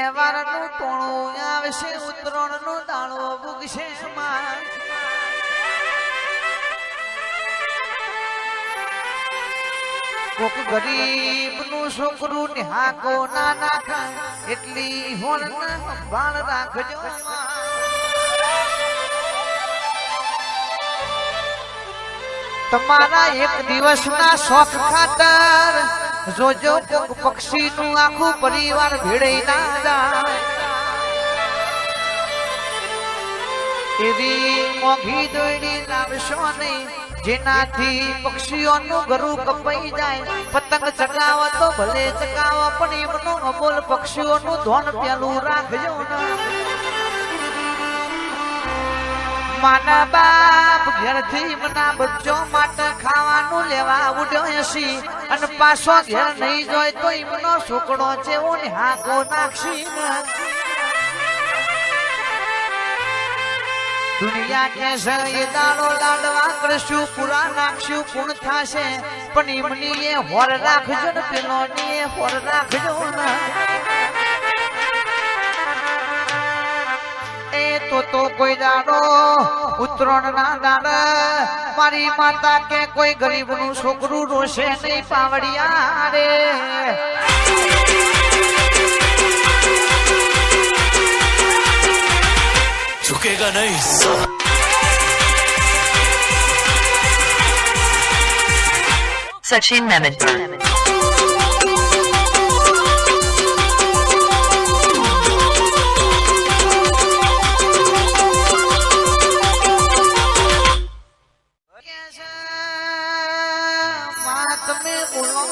તહેવારનું ટોણું આવશે, ઉત્તરાયણનો દાડો ઉગશે માં. કોક ગરીબનું છોકરું નિહાકો ના નાખે એટલી હોળ બાળ રાખજો. તમારા એક દિવસના શોખ ખાતર જોજો કોક પક્ષીનું આખું પરિવાર ભેળાઈ ના જાય. એવી મોઘી દોડી લાવશો નહીં જેનાથી પક્ષીઓનું ઘરું કપાઈ જાય. પતંગ ચગાવો તો ભલે ચગાવો પણ એમનું અમૂલ પક્ષીઓનું ધોન પેલું રાખજો ને. માના બાપ ઘેરથી મના બચ્ચો માટે ખાવાનું લેવા ઉડ્યો હશી અને પાછો ઘેર નહીં જોય તો એમનો છોકરો છે ને હાકો નાખશી. દુનિયા કે છે એ દાડો લાડવા કરશું પૂરા નાખશું પૂર્ણ થશે પણ એમની એ હોર રાખજો ને પેલો ની એ હોર રાખજો ને. એ તો કોઈ દાડો ઉત્તરાયણ ના દાડા મારી માતા કે કોઈ ગરીબ નું છોકરું રોશે નહીં પાવડિયા રે. झुकेगा नहीं. सचिन मेहमदपुर. તમે બોલો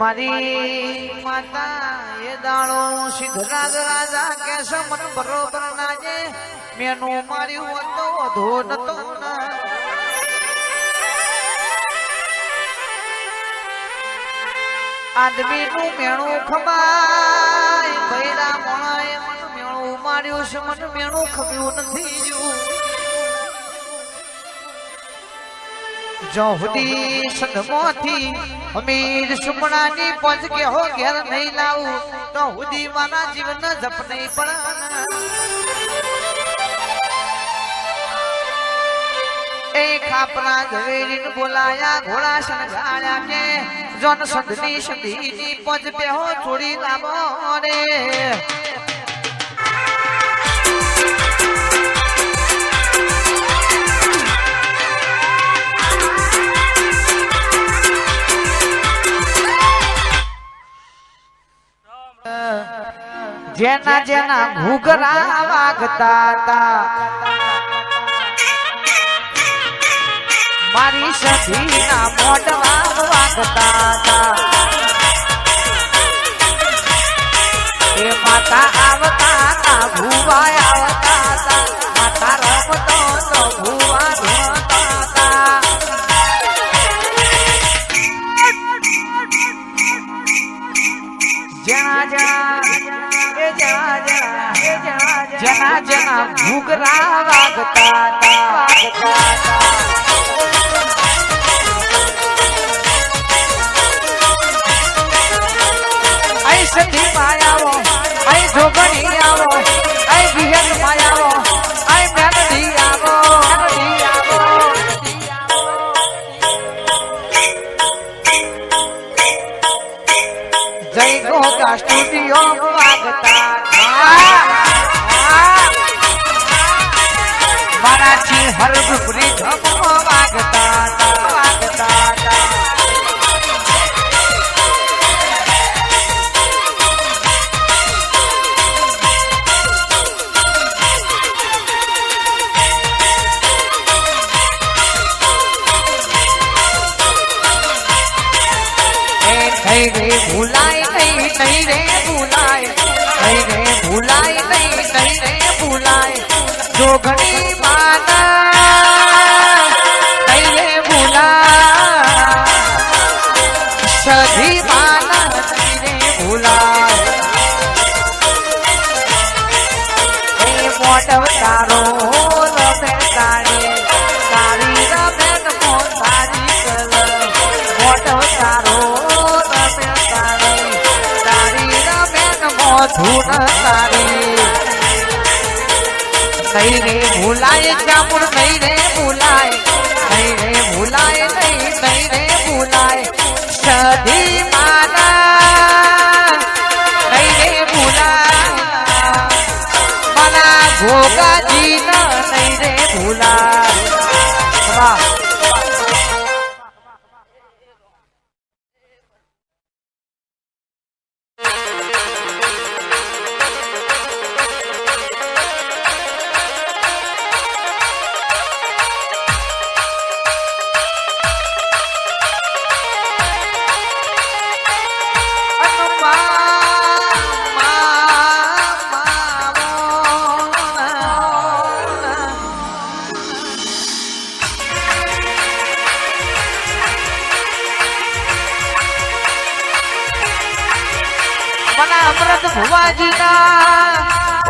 મારી માતા એ દાડો સિદ્ધરાજ રાજા કે છે મન બરોબર ના જે મેનું માર્યું હતો વધુ નતો ના. આદમીનું મેણું ખમાય બૈરા મોણાએ મન મેણું માર્યું છે મન મેણું ખમ્યું નથી જું. જોહદી સદમોથી અમીર સુમણાની પંચ કે હો ઘેર નહીં લાવું તો હુદી મારા જીવન જપ નહીં પણ. એ ખાપરા ઝવેરીને બોલાયા ઘોડા સંઘાળ્યા કે જોન સંધની સંધીની પંચ બેહો છોડી લાવો રે. જેના જેના ઘૂઘરા વાગતા હતા મારી સધીના મોઢવા વાગતા હતા. એ માતા આવતા હતા ભૂવા આવતા હતા માતા રમતો તો ભૂવા ધોતા હતા. જેના જેના ઘૂઘરા વાગતા હતા અહીં સધી માયાવો અહીં જોગણી આવો અહીં વિહન માયાવો અહીં મેલડી આવો. જય ગોગા સ્ટુડિયો વાગતા મારાથી હરભુરી ધમો વાગતા નહીં રે ભૂલાય નહીં રે ભૂલાય નહીં રે ભૂલાય નહીં રે ભૂલાય જોગણી માના નહીં રે ભૂલાય સધી માના નહીં રે ભૂલાય. એ મોઢવ તારો રમે તારી તારી રમે મો તારી કલ અમૃત ભુવાજીના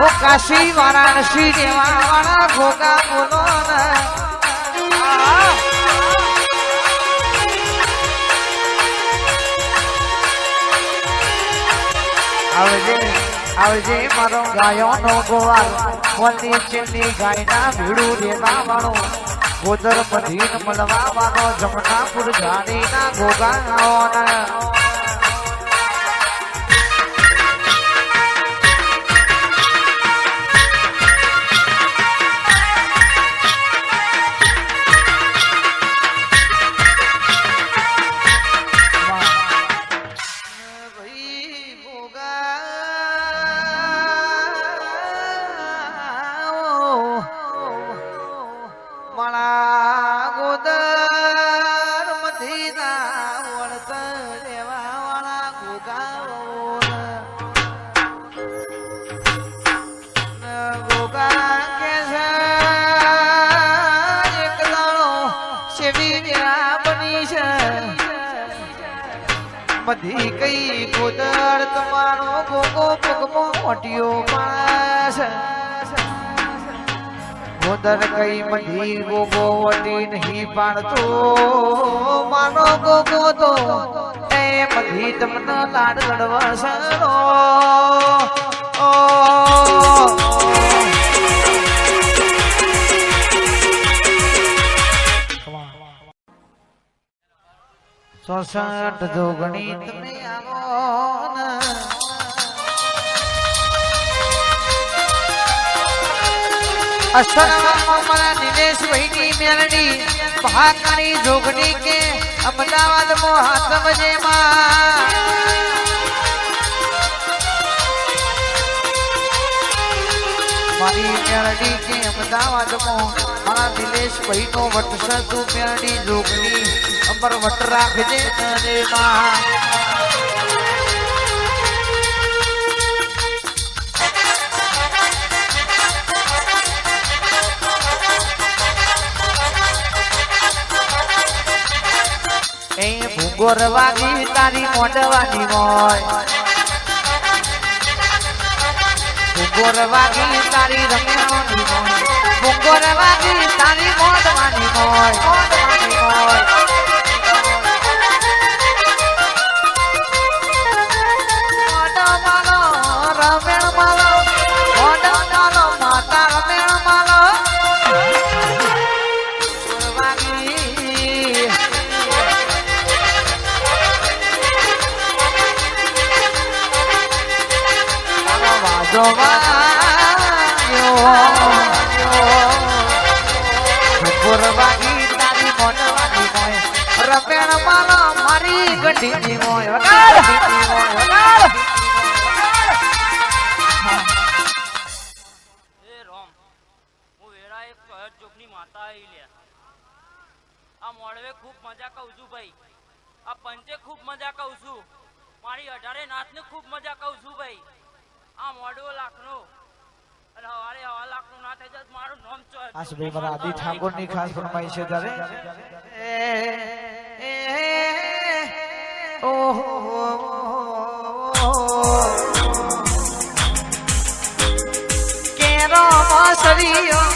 ઓ કાશી વારાણસી જેવા વાળા ભોગા બોલો ને આવજે મારો ગાયો નો ગોવાલ વંદી ચીની ગાયના ભીડું દેવા વાળો ગોદર મધીન મળવા વાળો જમનાપુર જાણીના ગોગા બધી કઈ ગોદર તમારો ગોગો પગમો મોટિયો માણસ ગોદર કઈ બધી ગોગો વટી નહીં પાડતો માનો ગોગો તો એ બધી તમને લાડ લડવસરો સોસઠ જોગણી તમે આવો અસરમાં નિલેશ ભાઈની મેલડી મહાકાળી જોગણી કે અમદાવાદ માં હાથમ જેમાં મારી મેલડી કે અમદાવાદ માં મારા નિલેશ ભાઈ નો વટસ તું મેલડી જોગણી અમર વટ રાખજે રે માં એ ભૂગોર વાગી તારી મોઢવાની હોય ભૂગોર વાગી તારી રમવાની હોય ભૂગોર વાગી તારી મોઢવાની હોય મારી ગઢી હોય આ મોડવે ખૂબ મજા કહું છું ભાઈ આ પંચે ખૂબ મજા કહું છું મારી 18 નાથને ખૂબ મજા કહું છું ભાઈ આ મોડવો લાખનો અને હવારે 1.5 લાખનું ના થઈ જાય મારું નામ ચો આસ ભાઈ મારા આદિ ઠાકોર ની ખાસ ફરમાઈ છે ત્યારે ઓહો કેરો મસરીઓ